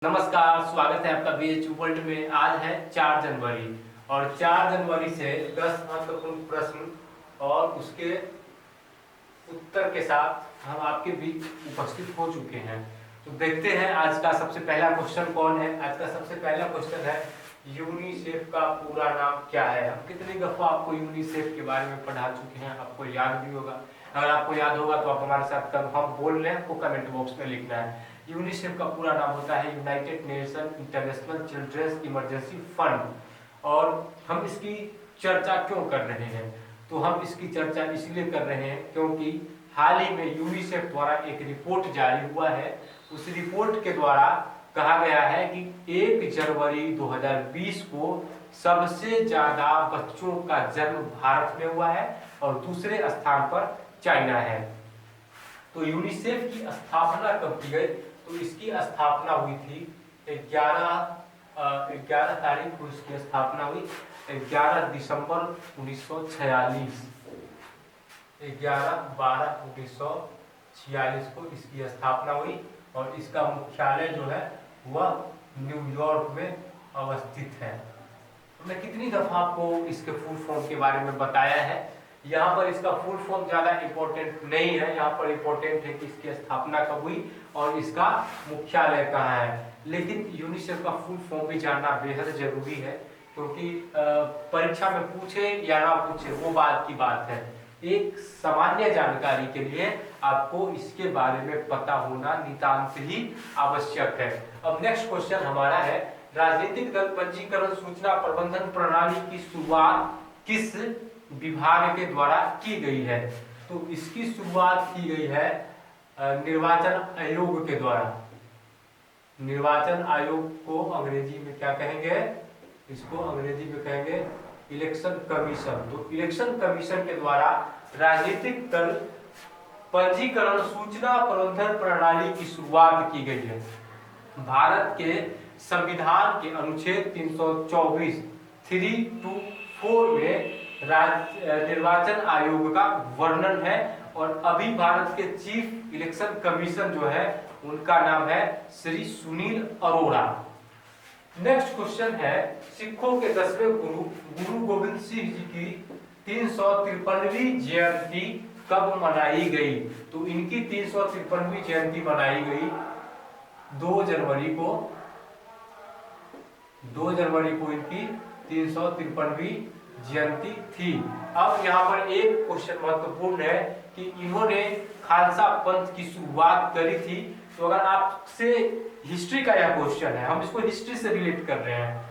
नमस्कार, स्वागत है आपका बीएचयू वर्ल्ड में। आज है 4 जनवरी और 4 जनवरी से 10 महत्वपूर्ण प्रश्न और उसके उत्तर के साथ हम आपके बीच उपस्थित हो चुके हैं। तो देखते हैं आज का सबसे पहला क्वेश्चन कौन है। आज का सबसे पहला क्वेश्चन है यूनिसेफ का पूरा नाम क्या है। हम कितनी दफा आपको यूनिसेफ के बारे में पढ़ा चुके हैं, आपको याद भी होगा। अगर आपको याद होगा तो आप हमारे साथ कंफर्म बोल रहे हैं, आपको कमेंट बॉक्स में लिखना है। यूनिसेफ का पूरा नाम होता है United Nation International Children's Emergency Fund. और हम इसकी चर्चा क्यों कर रहे हैं, तो हम इसकी चर्चा इसलिए कर रहे हैं क्योंकि हाल ही में यूनिसेफ द्वारा एक रिपोर्ट जारी हुआ है। उस रिपोर्ट के द्वारा कहा गया है कि 1 जनवरी 2020 को सबसे ज्यादा बच्चों का जन्म भारत में हुआ है और दूसरे स्थान पर चाइना है। तो यूनिसेफ की स्थापना कब की गई, तो इसकी स्थापना हुई थी 11 तारीख को इसकी स्थापना हुई। 11 दिसंबर 1946, 11/12/1946 को इसकी स्थापना हुई और इसका मुख्यालय जो है वह न्यूयॉर्क में अवस्थित है। हमने कितनी दफा आपको इसके फुल फॉर्म के बारे में बताया है। यहाँ पर इसका फुल फॉर्म ज्यादा इंपॉर्टेंट नहीं है, यहाँ पर इंपॉर्टेंट है कि इसकी स्थापना कब हुई और इसका मुख्यालय कहाँ है। लेकिन यूनिसेफ का फुल फॉर्म भी जानना बेहद जरूरी है, क्योंकि परीक्षा में पूछे या ना पूछे वो बात की बात है। एक सामान्य जानकारी के लिए आपको इसके बारे में पता होना नितांत ही आवश्यक है। अब नेक्स्ट क्वेश्चन हमारा है, राजनीतिक दल पंजीकरण सूचना प्रबंधन प्रणाली की शुरुआत किस विभाग के द्वारा की गई है। तो इसकी शुरुआत की गई है निर्वाचन आयोग के द्वारा। निर्वाचन आयोग को अंग्रेजी में क्या कहेंगे, इसको अंग्रेजी में कहेंगे इलेक्शन कमीशन। तो इलेक्शन कमीशन के द्वारा राजनीतिक दल पंजीकरण सूचना प्रबंधन प्रणाली की शुरुआत की गई है। भारत के संविधान के अनुच्छेद 324 324 में निर्वाचन आयोग का वर्णन है और अभी भारत के चीफ इलेक्शन कमीशन जो है उनका नाम है श्री सुनील अरोड़ा। नेक्स्ट क्वेश्चन है, सिखों के 10वें गुरु गोविंद सिंह जी की 353वीं जयंती कब मनाई गई। तो इनकी 353वीं जयंती मनाई गई 2 जनवरी को। 2 जनवरी को इनकी 353वीं जयंती थी। अब यहाँ पर एक क्वेश्चन महत्वपूर्ण है कि इन्होंने खालसा पंथ की शुरुआत करी थी। तो अगर आपसे हिस्ट्री का यह क्वेश्चन है, हम इसको हिस्ट्री से रिलेट कर रहे हैं,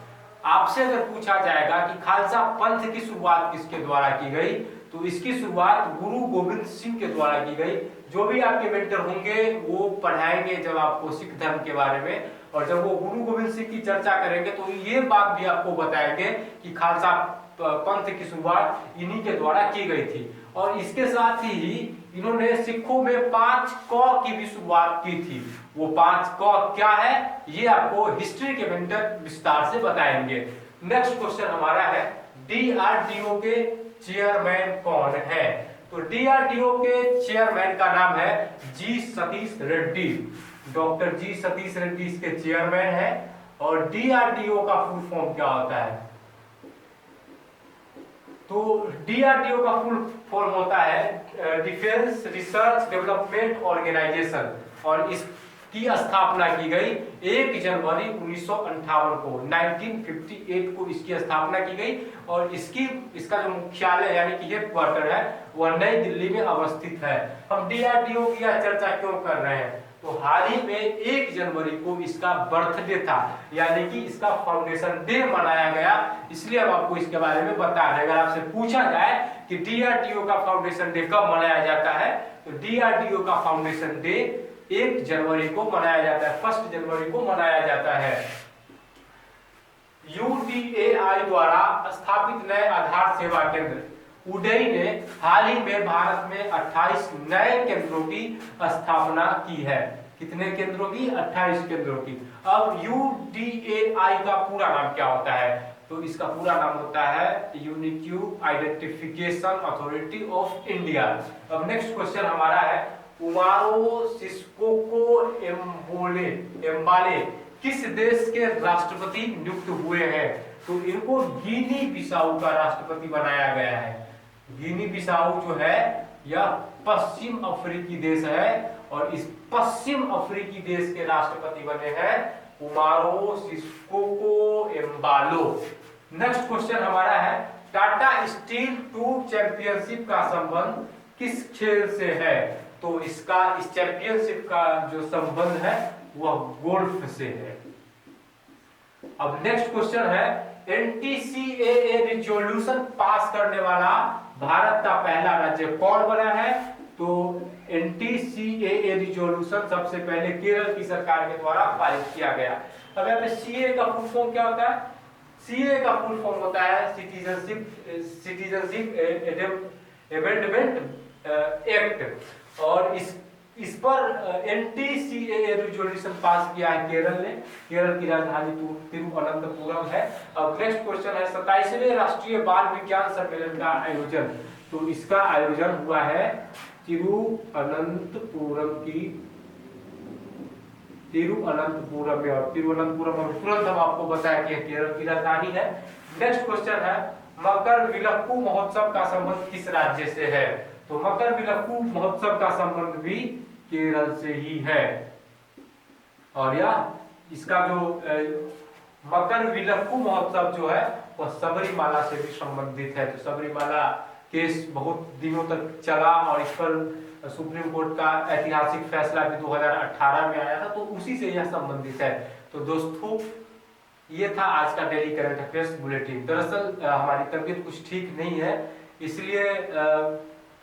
आपसे अगर पूछा जाएगा कि खालसा पंथ की शुरुआत किसके द्वारा की गई, तो इसकी शुरुआत गुरु गोविंद सिंह के द्वारा की गई। जो भी आपके मेंटर होंगे वो पढ़ाएंगे जब आपको सिख धर्म के बारे में, और जब वो गुरु गोविंद सिंह की चर्चा करेंगे तो ये बात भी आपको बताएंगे कि खालसा पंथ की शुरुआत इन्हीं के द्वारा की गई थी। और इसके साथ ही इन्होंने सिखों में 5 क की भी शुरुआत की थी। वो 5 क क्या है ये आपको हिस्ट्री के मेंटर विस्तार से बताएंगे। नेक्स्ट क्वेश्चन हमारा है, डीआरडीओ के चेयरमैन कौन है। तो डीआरडीओ के चेयरमैन का नाम है जी सतीश रेड्डी। डॉक्टर जी सतीश रेड्डी इसके चेयरमैन है। और डीआरडीओ का फुल फॉर्म क्या होता है, तो डीआरडीओ का फुल फॉर्म होता है डिफेंस रिसर्च डेवलपमेंट ऑर्गेनाइजेशन। और इसकी स्थापना की गई 1 जनवरी 1958 को, 1958 को इसकी स्थापना की गई। और इसका जो मुख्यालय यानी कि हेडक्वार्टर है वह नई दिल्ली में अवस्थित है। हम डीआरडीओ की यह चर्चा क्यों कर रहे हैं, तो हाल ही में 1 जनवरी को इसका बर्थडे था, यानी कि इसका फाउंडेशन डे मनाया गया। इसलिए हम आपको इसके बारे में बता रहे हैं। अगर आपसे पूछा जाए कि डीआरडीओ का फाउंडेशन डे कब मनाया जाता है, तो डीआरडीओ का फाउंडेशन डे 1 जनवरी को मनाया जाता है, 1 जनवरी को मनाया जाता है। यूडीएआई द्वारा स्थापित नए आधार सेवा केंद्र उडई ने हाल ही में भारत में 28 नए केंद्रों की स्थापना की है। कितने केंद्रों की, 28 केंद्रों की। अब यूडीएआई का पूरा नाम क्या होता है, तो इसका पूरा नाम होता है unique identification authority of India. अब नेक्स्ट क्वेश्चन हमारा है, उमारो सिस्कोको एम्बाले किस देश के राष्ट्रपति नियुक्त हुए हैं? तो इनको गिनी बिसाऊ का राष्ट्रपति बनाया गया है। गिनी बिसाऊ जो है यह पश्चिम अफ्रीकी देश है और इस पश्चिम अफ्रीकी देश के राष्ट्रपति बने हैं Umaro Sissoco Embalo. Next question हमारा है टाटा स्टील टूर चैंपियनशिप का संबंध किस खेल से है? तो इसका इस चैंपियनशिप का जो संबंध है वह गोल्फ से है। अब नेक्स्ट क्वेश्चन है एनटीसीएए रिजोल्यूशन पास करने वाला भारत का पहला राज्य कौन बना है? तो एनटीसीएए रिजोल्यूशन सबसे पहले केरल की सरकार के द्वारा पारित किया गया। अब यहाँ पे सीए का फुल फॉर्म क्या होता है? सीए का फुल फॉर्म होता है सिटीजनशिप अमेंडमेंट एक्ट और इस पर एनटीसीएए रिजोल्यूशन पास किया है केरल ने। केरल की राजधानी तिरुवनंतपुरम है। अब नेक्स्ट क्वेश्चन है 27वें राष्ट्रीय बाल विज्ञान सम्मेलन का आयोजन। तो इसका आयोजन हुआ है तिरुवनंतपुरम में और तिरुवनंतपुरम में तुरंत हम आपको बताया कि केरल की राजधानी है। नेक्स्ट क्वेश्चन है मकरविलक्कू महोत्सव का संबंध किस राज्य से है? तो मकरविलक्कू महोत्सव का संबंध भी केरल से ही है और यह इसका जो मकरविलक्कू महोत्सव जो है वह सबरीमाला से भी संबंधित है। तो सबरीमाला केस बहुत दिनों तक चला और इस पर सुप्रीम कोर्ट का ऐतिहासिक फैसला भी 2018 में आया था, तो उसी से यह संबंधित है। तो दोस्तों ये था आज का डेली करंट अफेयर्स बुलेटिन। दरअसल हमारी तबीयत कुछ ठीक नहीं है, इसलिए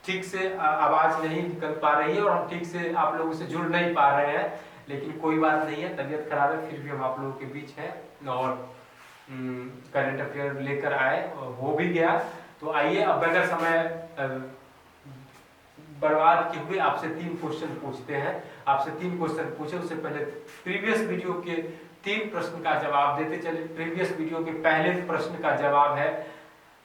ठीक से आवाज नहीं निकल पा रही है और हम ठीक से आप लोगों से जुड़ नहीं पा रहे हैं, लेकिन कोई बात नहीं है, तबीयत खराब है फिर भी हम आप लोगों के बीच हैं और करंट अफेयर लेकर आए, हो भी गया। तो आइए अब बगैर समय बर्बाद किए हुए आपसे 3 क्वेश्चन पूछते हैं। आपसे 3 क्वेश्चन पूछे उससे पहले प्रीवियस वीडियो के 3 प्रश्न का जवाब देते चले। प्रीवियस वीडियो के पहले प्रश्न का जवाब है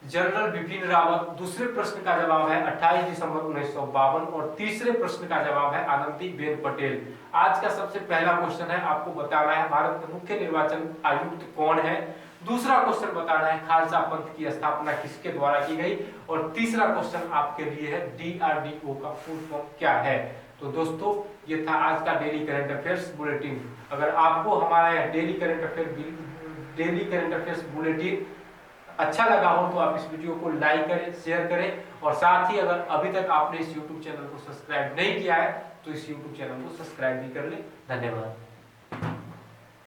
जनरल बिपिन रावत, दूसरे प्रश्न का जवाब है 28 दिसंबर 1952 और तीसरे प्रश्न का जवाब है आनंदीबेन पटेल। आज का सबसे पहला क्वेश्चन है आपको बताना है भारत के मुख्य निर्वाचन आयुक्त कौन है। दूसरा क्वेश्चन बताना है खालसा पंथ की स्थापना किसके द्वारा की गई और तीसरा क्वेश्चन आपके लिए है डीआरडीओ का फुल फॉर्म क्या है। तो दोस्तों ये था आज का डेली करंट अफेयर्स बुलेटिन। अगर आपको हमारा डेली करंट अफेयर्स बुलेटिन अच्छा लगा हो तो आप इस वीडियो को लाइक करें, शेयर करें और साथ ही अगर अभी तक आपने इस YouTube चैनल को सब्सक्राइब नहीं किया है तो इस YouTube चैनल को सब्सक्राइब भी कर लें। धन्यवाद।